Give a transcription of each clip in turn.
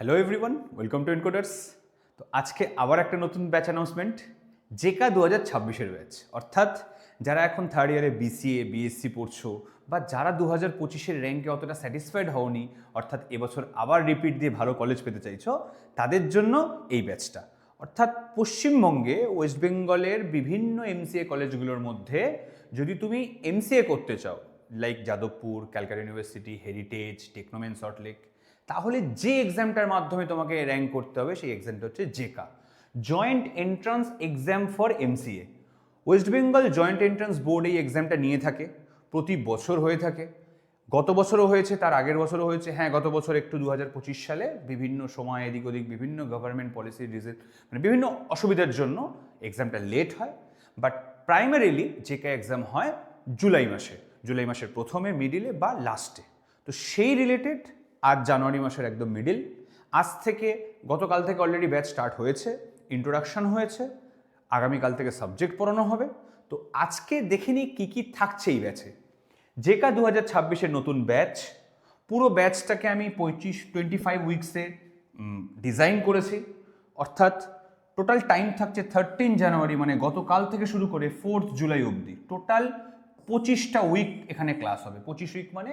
Hello everyone, welcome to encoders. তো আজকে আবার একটা নতুন ব্যাচ অ্যানাউন্সমেন্ট, জেকা 2026-এর ব্যাচ। অর্থাৎ যারা এখন থার্ড ইয়ারে বিসিএ বিএসসি পড়ছো বা যারা 2025-এর র্যাঙ্কে অতটা স্যাটিসফাইড হওনি, অর্থাৎ এবছর আবার রিপিট দিয়ে ভালো কলেজ পেতে চাইছো, তাদের জন্য এই ব্যাচটা। অর্থাৎ পশ্চিমবঙ্গে ওয়েস্ট বেঙ্গলের বিভিন্ন এমসিএ কলেজগুলোর মধ্যে যদি তুমি এমসিএ করতে চাও, like Jadavpur, Calcutta university, heritage, techno main, Salt Lake, তাহলে যে এক্সামটার মাধ্যমে তোমাকে র্যাঙ্ক করতে হবে সেই এক্সামটা হচ্ছে JECA, joint entrance exam for MCA. West Bengal joint entrance board এই এক্সামটা নিয়ে থাকে, প্রতি বছর হয়ে থাকে। গত বছরও হয়েছে, তার আগের বছরও হয়েছে। হ্যাঁ, গত বছর একটু 2025 সালে বিভিন্ন সময় এদিক ওদিক বিভিন্ন গভর্নমেন্ট পলিসির রিজন, মানে বিভিন্ন অসুবিধার জন্য এক্সামটা লেট হয়। বাট প্রাইমারিলি জেকা এক্সাম হয় জুলাই মাসের প্রথমে, মিডিলে বা লাস্টে। তো সেই রিলেটেড আজ জানুয়ারি মাসের একদম মিডিল, আজ থেকে গতকাল থেকে অলরেডি ব্যাচ স্টার্ট হয়েছে, ইন্ট্রোডাকশন হয়েছে, আগামীকাল থেকে সাবজেক্ট পড়ানো হবে। তো আজকে দেখে নিই কী কী থাকছে এই ব্যাচে। জেকা 2026-এর নতুন ব্যাচ, পুরো ব্যাচটাকে আমি 25 উইকসে ডিজাইন করেছি। অর্থাৎ টোটাল টাইম থাকছে 13 জানুয়ারি, মানে গতকাল থেকে শুরু করে 4 জুলাই অবধি। টোটাল 25টা উইক এখানে ক্লাস হবে। 25 উইক মানে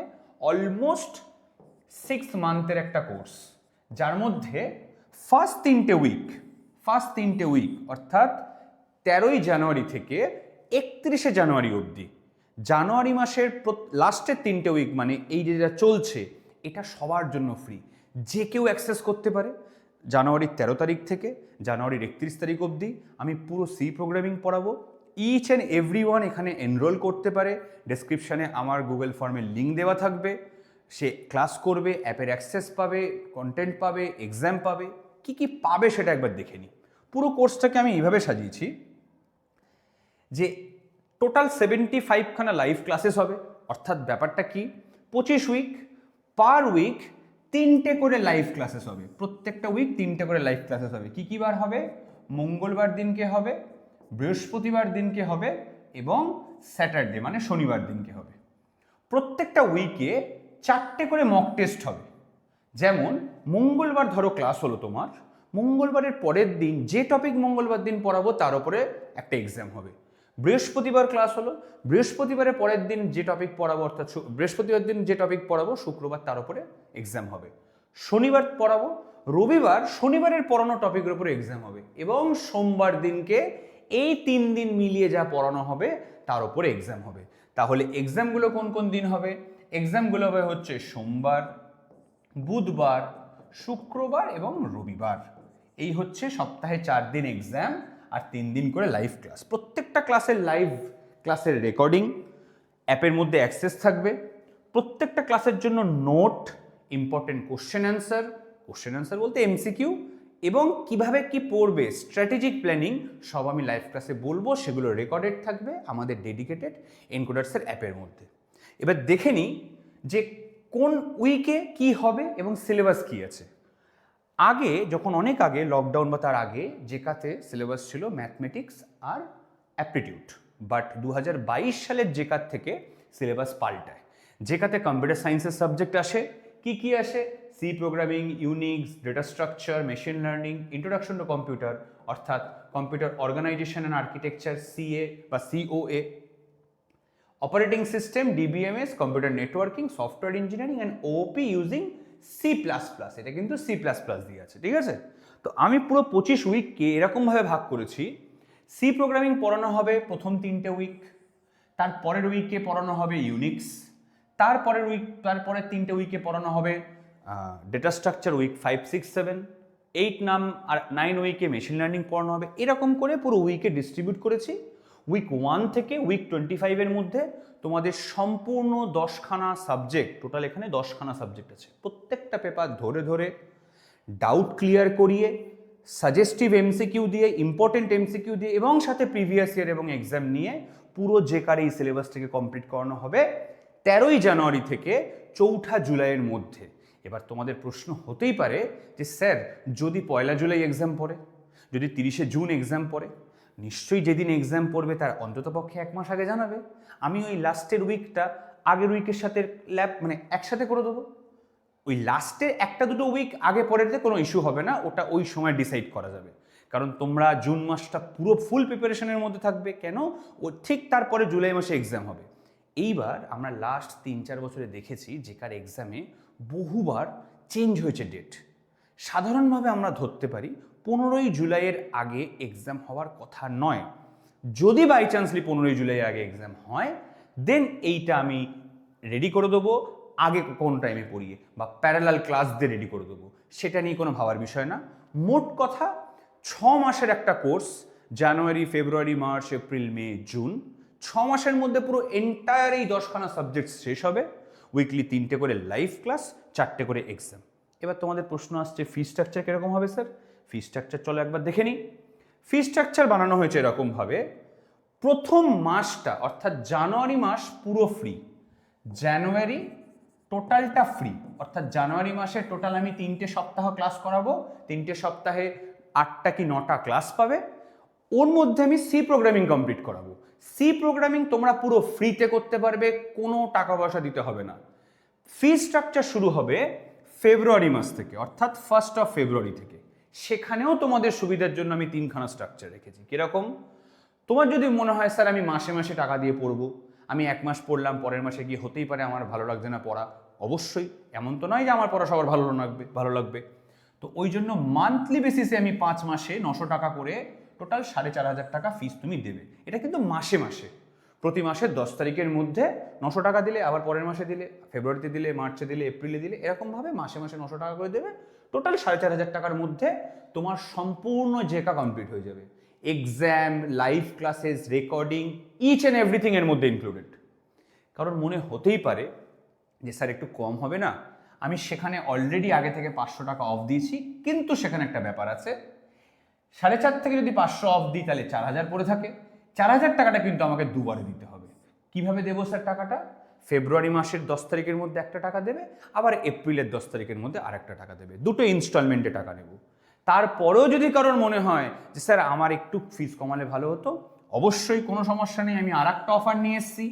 অলমোস্ট 6 মান্থের একটা কোর্স, যার মধ্যে ফার্স্ট তিনটে উইক অর্থাৎ 13ই জানুয়ারি থেকে 31শে জানুয়ারি অবধি, জানুয়ারি মাসের লাস্টের 3টে উইক, মানে এই যেটা চলছে, এটা সবার জন্য ফ্রি, যে কেউ অ্যাক্সেস করতে পারে। জানুয়ারির 13 তারিখ থেকে জানুয়ারির 31 তারিখ অবধি আমি পুরো সি প্রোগ্রামিং পড়াবো। ইচ অ্যান্ড এভরি ওয়ান এখানে এনরোল করতে পারে। ডেসক্রিপশানে আমার গুগল ফর্মের লিঙ্ক দেওয়া থাকবে, সে ক্লাস করবে, অ্যাপের অ্যাক্সেস পাবে, কন্টেন্ট পাবে, এক্সাম পাবে। কি কি পাবে সেটা একবার দেখে নিই। পুরো কোর্সটাকে আমি এইভাবে সাজিয়েছি যে টোটাল 75খানা লাইভ ক্লাসেস হবে। অর্থাৎ ব্যাপারটা কি, 25 উইক, পার উইক 3টে করে লাইভ ক্লাসেস হবে। প্রত্যেকটা উইক 3টে করে লাইভ ক্লাসেস হবে। কি কি বার হবে? মঙ্গলবার দিনকে হবে, বৃহস্পতিবার দিনকে হবে এবং স্যাটারডে মানে শনিবার দিনকে হবে। প্রত্যেকটা উইকে 4টে করে মক টেস্ট হবে। যেমন মঙ্গলবার ধরো ক্লাস হলো তোমার, মঙ্গলবারের পরের দিন যে টপিক মঙ্গলবার দিন পড়াবো তার উপরে একটা এক্সাম হবে। বৃহস্পতিবার ক্লাস হলো, বৃহস্পতিবারের পরের দিন যে টপিক পড়াবো, অর্থাৎ বৃহস্পতিবার দিন যে টপিক পড়াবো শুক্রবার তার উপরে এক্সাম হবে। শনিবার পড়াবো, রবিবার শনিবারের পড়ানো টপিকের উপরে এক্সাম হবে এবং সোমবার দিনকে এই 3 দিন মিলিয়ে যা পড়ানো হবে তার উপরে এক্সাম হবে। তাহলে এক্সামগুলো কোন কোন দিন হবে? এক্সামগুলো হবে হচ্ছে সোমবার, বুধবার, শুক্রবার এবং রবিবার। এই হচ্ছে সপ্তাহে 4 দিন এক্সাম আর 3 দিন করে লাইভ ক্লাস। প্রত্যেকটা ক্লাসের লাইভ ক্লাসের রেকর্ডিং অ্যাপের মধ্যে অ্যাক্সেস থাকবে। প্রত্যেকটা ক্লাসের জন্য নোট, ইম্পর্টেন্ট কোশ্চেন অ্যান্সার বলতে এমসিকিউ, এবং কিভাবে কি পড়বে, স্ট্র্যাটেজিক প্ল্যানিং, সব আমি লাইভ ক্লাসে বলবো। সেগুলো রেকর্ডেড থাকবে আমাদের ডেডিকেটেড এনকোডার্সের অ্যাপের মধ্যে। এবার দেখে নিই যে কোন উইকে কি হবে এবং সিলেবাস কি আছে। আগে যখন অনেক আগে লকডাউন বা তার আগে জেকাতে সিলেবাস ছিল ম্যাথমেটিক্স আর অ্যাপটিটিউড, বাট 2022 সালের জেকার থেকে সিলেবাস পাল্টায়। জেকাতে কম্পিউটার সায়েন্সের সাবজেক্ট আসে। কি কি আসে? C programming, Unix, data structure, machine learning, introduction to computer অর্থাৎ computer organisation and architecture CA বা COA, operating system DBMS, computer networking, software engineering and OP using C plus plus. এটা কিন্তু C plus plus দিয়ে আছে, ঠিক আছে? তো আমি পুরো 25 উইককে এরকমভাবে ভাগ করেছি। সি প্রোগ্রামিং পড়ানো হবে প্রথম 3টে উইক, তারপরের উইকে পড়ানো হবে ইউনিক্স, তারপরের 3টে উইকে পড়ানো হবে ডেটা স্ট্রাকচার উইক 5, 6, 7, 8 আর 9 উইকে মেশিন লার্নিং পড়ানো হবে। এরকম করে পুরো উইকে ডিস্ট্রিবিউট করেছি। উইক 1 থেকে উইক 25-এর মধ্যে তোমাদের সম্পূর্ণ 10খানা সাবজেক্ট, টোটাল এখানে 10খানা সাবজেক্ট আছে। প্রত্যেকটা পেপার ধরে ধরে ডাউট ক্লিয়ার করিয়ে, সাজেস্টিভ এমসিকিউ দিয়ে, ইম্পর্টেন্ট এমসিকিউ দিয়ে এবং সাথে প্রিভিয়াস ইয়ার এবং এক্সাম নিয়ে পুরো জেকার এই সিলেবাসটিকে কমপ্লিট করানো হবে 13ই জানুয়ারি থেকে 4ঠা জুলাইয়ের মধ্যে। এবার তোমাদের প্রশ্ন হতেই পারে যে স্যার, যদি 1 জুলাই এক্সাম পড়ে, যদি 30শে জুন এক্সাম পড়ে, নিশ্চয়ই যেদিন এক্সাম পড়বে তার অন্ততপক্ষে 1 মাস আগে জানাবে। আমি ওই লাস্টের উইকটা আগের উইকের সাথে একসাথে করে দেবো। ওই লাস্টে একটা দুটো উইক আগে পরেতে কোনো ইস্যু হবে না, ওটা ওই সময় ডিসাইড করা যাবে। কারণ তোমরা জুন মাসটা পুরো ফুল প্রিপারেশনের মধ্যে থাকবে, কেন ও ঠিক তারপরে জুলাই মাসে এক্সাম হবে। এইবার আমরা লাস্ট 3-4 বছরে দেখেছি যেকার এক্সামে বহুবার চেঞ্জ হয়েছে ডেট। সাধারণভাবে আমরা ধরতে পারি 15ই জুলাইয়ের আগে এক্সাম হওয়ার কথা নয়। যদি বাই চান্সলি 15ই জুলাই আগে এক্সাম হয়, দেন এইটা আমি রেডি করে দেবো আগে কোন টাইমে পড়িয়ে, বা প্যারালাল ক্লাস দিয়ে রেডি করে দেবো, সেটা নিয়ে কোনো ভাবার বিষয় না। মোট কথা 6 মাসের একটা কোর্স, জানুয়ারি, ফেব্রুয়ারি, মার্চ, এপ্রিল, মে, জুন, 6 মাসের মধ্যে পুরো এন্টায়ার এই 10খানা সাবজেক্ট শেষ হবে। উইকলি 3টে করে লাইভ ক্লাস, 4টে করে এক্সাম। এবার তোমাদের প্রশ্ন আসছে ফি স্ট্রাকচার কীরকম হবে স্যার? ফি স্ট্রাকচার চলো একবার দেখে নিই। ফি স্ট্রাকচার বানানো হয়েছে এরকমভাবে, প্রথম মাসটা অর্থাৎ জানুয়ারি মাস পুরো ফ্রি, জানুয়ারি টোটালটা ফ্রি, অর্থাৎ জানুয়ারি মাসে টোটাল আমি 3টে সপ্তাহ ক্লাস করাবো, 3টে সপ্তাহে 8টা কি 9টা ক্লাস পাবে। ওর মধ্যে আমি সি প্রোগ্রামিং কমপ্লিট করাবো। সি প্রোগ্রামিং তোমরা পুরো ফ্রিতে করতে পারবে, কোনো টাকা পয়সা দিতে হবে না। ফি স্ট্রাকচার শুরু হবে ফেব্রুয়ারি মাস থেকে, অর্থাৎ 1 ফেব্রুয়ারি থেকে। সেখানেও তোমাদের সুবিধার জন্য আমি 3খানা স্ট্রাকচার রেখেছি। কিরকম? তোমার যদি মনে হয় স্যার আমি মাসে মাসে টাকা দিয়ে পড়বো, আমি 1 মাস পড়লাম, পরের মাসে গিয়ে হতেই পারে আমার ভালো লাগছে না পড়া, অবশ্যই এমন তো নয় যে আমার পড়া সবার ভালো লাগবে। তো ওই জন্য মান্থলি বেসিসে আমি 5 মাসে 900 টাকা করে টোটাল 4500 টাকা ফিস তুমি দেবে। এটা কিন্তু মাসে মাসে, প্রতি মাসের 10 তারিখের মধ্যে 900 টাকা দিলে, আবার পরের মাসে দিলে, ফেব্রুয়ারিতে দিলে, মার্চে দিলে, এপ্রিলে দিলে, এরকমভাবে মাসে মাসে 900 টাকা করে দেবে। টোটাল 4500 টাকার মধ্যে তোমার সম্পূর্ণ জেকা কমপ্লিট হয়ে যাবে। Exam, live classes, recording, each and everything এর মধ্যে ইনক্লুডেড। কারণ মনে হতেই পারে যে স্যার একটু কম হবে না, আমি সেখানে অলরেডি আগে থেকে 500 টাকা অফ দিয়েছি, কিন্তু সেখানে একটা ব্যাপার আছে, 4.5 থেকে যদি 500 অফ দিই তাহলে 4000 পড়ে থাকে। 4000 টাকাটা কিন্তু আমাকে দুবারে দিতে হবে। কিভাবে দেবো স্যার টাকাটা? ফেব্রুয়ারি মাসের 10 তারিখের মধ্যে একটা টাকা দেবে, আবার এপ্রিলের 10 তারিখের মধ্যে আরেকটা টাকা দেবে, দুটো ইনস্টলমেন্টে টাকা নেব। তারপরেও যদি কারোর মনে হয় যে স্যার আমার একটু ফিস কমালে ভালো হতো, অবশ্যই কোনো সমস্যা নেই, আমি আরেকটা অফার নিয়ে এসেছি।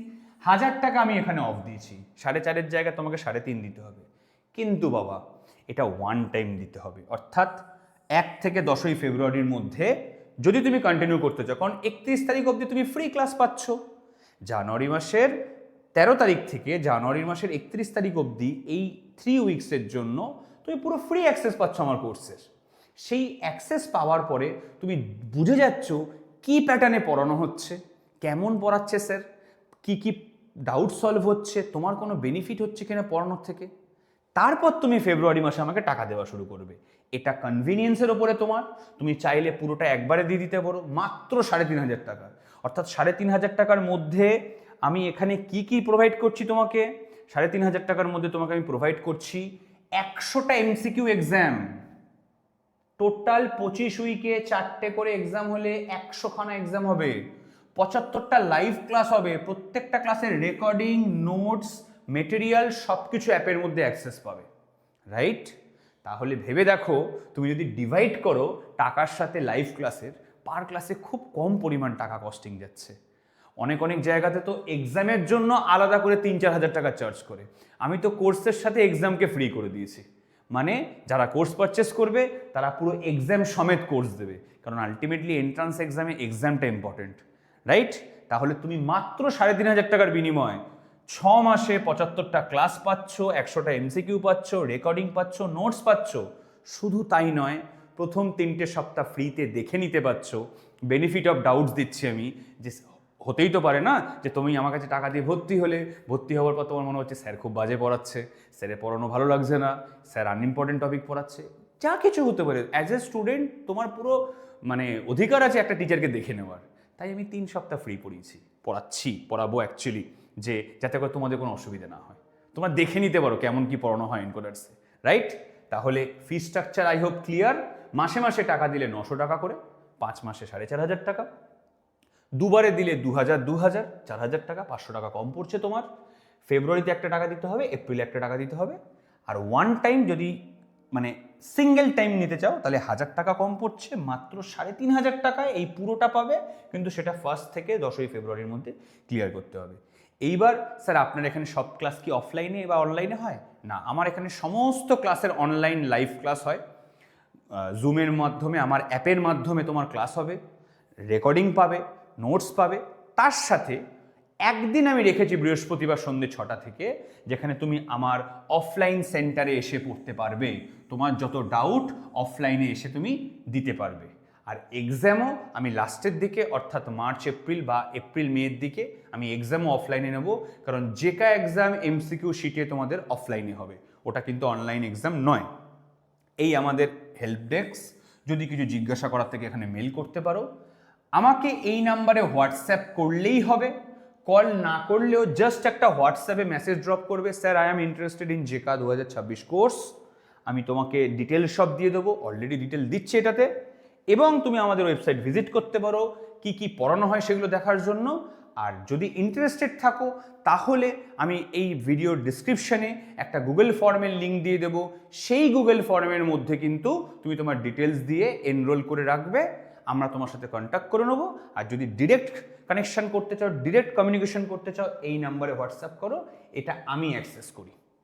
1000 টাকা আমি এখানে অফ দিয়েছি, 4.5-এর জায়গায় তোমাকে 3.5 দিতে হবে। কিন্তু বাবা এটা ওয়ান টাইম দিতে হবে, অর্থাৎ 1 থেকে 10ই ফেব্রুয়ারির মধ্যে যদি তুমি কন্টিনিউ করতে চাও, কারণ 31 তারিখ অবধি তুমি ফ্রি ক্লাস পাচ্ছ। জানুয়ারি মাসের 13 তারিখ থেকে জানুয়ারি মাসের 31 তারিখ অবধি এই 3 উইকসের জন্য তুমি পুরো ফ্রি অ্যাক্সেস পাচ্ছ আমার কোর্সের। সেই অ্যাক্সেস পাওয়ার পরে তুমি বুঝে যাচ্ছ কী প্যাটার্নে পড়ানো হচ্ছে, কেমন পড়াচ্ছে স্যার, কি কি ডাউট সলভ হচ্ছে, তোমার কোনো বেনিফিট হচ্ছে কিনা পড়ানোর থেকে। তারপর তুমি ফেব্রুয়ারি মাসে আমাকে টাকা দেওয়া শুরু করবে। এটা কনভিনিয়েন্সের ওপরে তোমার, তুমি চাইলে পুরোটা একবারে দিয়ে দিতে পারো মাত্র 3500 টাকা। অর্থাৎ 3500 টাকার মধ্যে আমি এখানে কি কি প্রোভাইড করছি তোমাকে? 3500 টাকার মধ্যে তোমাকে আমি প্রোভাইড করছি 100টা এমসিকিউ এক্সাম। টোটাল 25 উইকে 4টে করে এক্সাম হলে 100খানা এক্সাম হবে, 75টা লাইভ ক্লাস হবে, প্রত্যেকটা ক্লাসের রেকর্ডিং, নোটস, মেটেরিয়াল সব কিছু অ্যাপের মধ্যে অ্যাক্সেস পাবে, রাইট? তাহলে ভেবে দেখো, তুমি যদি ডিভাইড করো টাকার সাথে লাইভ ক্লাসের, পার ক্লাসে খুব কম পরিমাণ টাকা কস্টিং যাচ্ছে। অনেক অনেক জায়গাতে তো এক্সামের জন্য আলাদা করে 3-4 হাজার টাকা চার্জ করে। আমি তো কোর্সের সাথে এক্সামকে ফ্রি করে দিয়েছি, মানে যারা কোর্স পারচেস করবে তারা পুরো এক্সাম সমেত কোর্স দেবে, কারণ আলটিমেটলি এন্ট্রান্স এক্সামে এক্সামটা ইম্পর্টেন্ট, রাইট? তাহলে তুমি মাত্র 3500 টাকার বিনিময়ে 6 মাসে 75টা ক্লাস পাচ্ছ, 100টা এমসিকিউ পাচ্ছ, রেকর্ডিং পাচ্ছ, নোটস পাচ্ছ। শুধু তাই নয়, প্রথম 3টে সপ্তাহ ফ্রিতে দেখে নিতে পারছ। বেনিফিট অফ ডাউটস দিচ্ছি আমি, যে হতেই তো পারে না যে তুমি আমার কাছে টাকা দিয়ে ভর্তি হলে, ভর্তি হওয়ার পর তোমার মনে হচ্ছে স্যার খুব বাজে পড়াচ্ছে, স্যারের পড়ানো ভালো লাগছে না, স্যার আনইম্পর্টেন্ট টপিক পড়াচ্ছে, যা কিছু হতে পারে। অ্যাজ এ স্টুডেন্ট তোমার পুরো মানে অধিকার আছে একটা টিচারকে দেখে নেওয়ার। তাই আমি 3 সপ্তাহ ফ্রি পড়াবো অ্যাকচুয়ালি, যে যাতে করে তোমাদের কোনো অসুবিধা না হয়, তোমরা দেখে নিতে পারো কেমন কি পড়ানো হয় এনকোডার্সে, রাইট? তাহলে fee structure I hope clear. মাসে মাসে টাকা দিলে 900 টাকা করে, 5 মাসে 4500 টাকা, দুবারে দিলে 2000 4000 টাকা, 500 টাকা কম পড়ছে তোমার। ফেব্রুয়ারিতে একটা টাকা দিতে হবে, এপ্রিলে একটা টাকা দিতে হবে। আর ওয়ান টাইম যদি মানে সিঙ্গেল টাইম নিতে চাও তাহলে 1000 টাকা কম পড়ছে, মাত্র 3500 টাকায় এই পুরোটা পাবে। কিন্তু সেটা 1 থেকে 10ই ফেব্রুয়ারির মধ্যে ক্লিয়ার করতে হবে। এইবার স্যার আপনার এখানে সব ক্লাস কি অফলাইনে বা অনলাইনে হয়? না, আমার এখানে সমস্ত ক্লাসের অনলাইন লাইভ ক্লাস হয়। জুমের মাধ্যমে, আমার অ্যাপের মাধ্যমে তোমার ক্লাস হবে, রেকর্ডিং পাবে, নোটস পাবে। তার সাথে একদিন আমি রেখেছি বৃহস্পতিবার সন্ধ্যে 6টা থেকে, যেখানে তুমি আমার অফলাইন সেন্টারে এসে পড়তে পারবে। তোমার যত ডাউট অফলাইনে এসে তুমি দিতে পারবে। আর এক্সামও আমি লাস্টের দিকে, অর্থাৎ মার্চ এপ্রিল বা এপ্রিল মের দিকে আমি এক্সামও অফলাইনে নেব, কারণ জেকা এক্সাম এমসিকিউ শিটে তোমাদের অফলাইনে হবে, ওটা কিন্তু অনলাইন এক্সাম নয়। এই আমাদের হেল্প ডেস্ক, যদি কিছু জিজ্ঞাসা করার থেকে এখানে মেল করতে পারো। আমাকে এই নাম্বারে হোয়াটসঅ্যাপ করলেই হবে, কল না করলেও জাস্ট একটা হোয়াটসঅ্যাপে মেসেজ ড্রপ করবে, sir I am interested in JECA 2026 course. আমি তোমাকে ডিটেল সব দিয়ে দেবো, অলরেডি ডিটেল দিচ্ছে এটাতে। এবং তুমি আমাদের ওয়েবসাইট ভিজিট করতে পারো কি কি পড়ানো হয় সেগুলো দেখার জন্য। আর যদি ইন্টারেস্টেড থাকো তাহলে আমি এই ভিডিওর ডিসক্রিপশানে একটা গুগল ফর্মের লিঙ্ক দিয়ে দেবো। সেই গুগল ফর্মের মধ্যে কিন্তু তুমি তোমার ডিটেলস দিয়ে এনরোল করে রাখবে, আমরা তোমার সাথে কন্ট্যাক্ট করে নেবো। আর যদি ডিরেক্ট কানেকশন করতে চাও, ডিরেক্ট কমিউনিকেশন করতে চাও, এই নাম্বারে হোয়াটসঅ্যাপ করো, এটা আমি অ্যাক্সেস করি।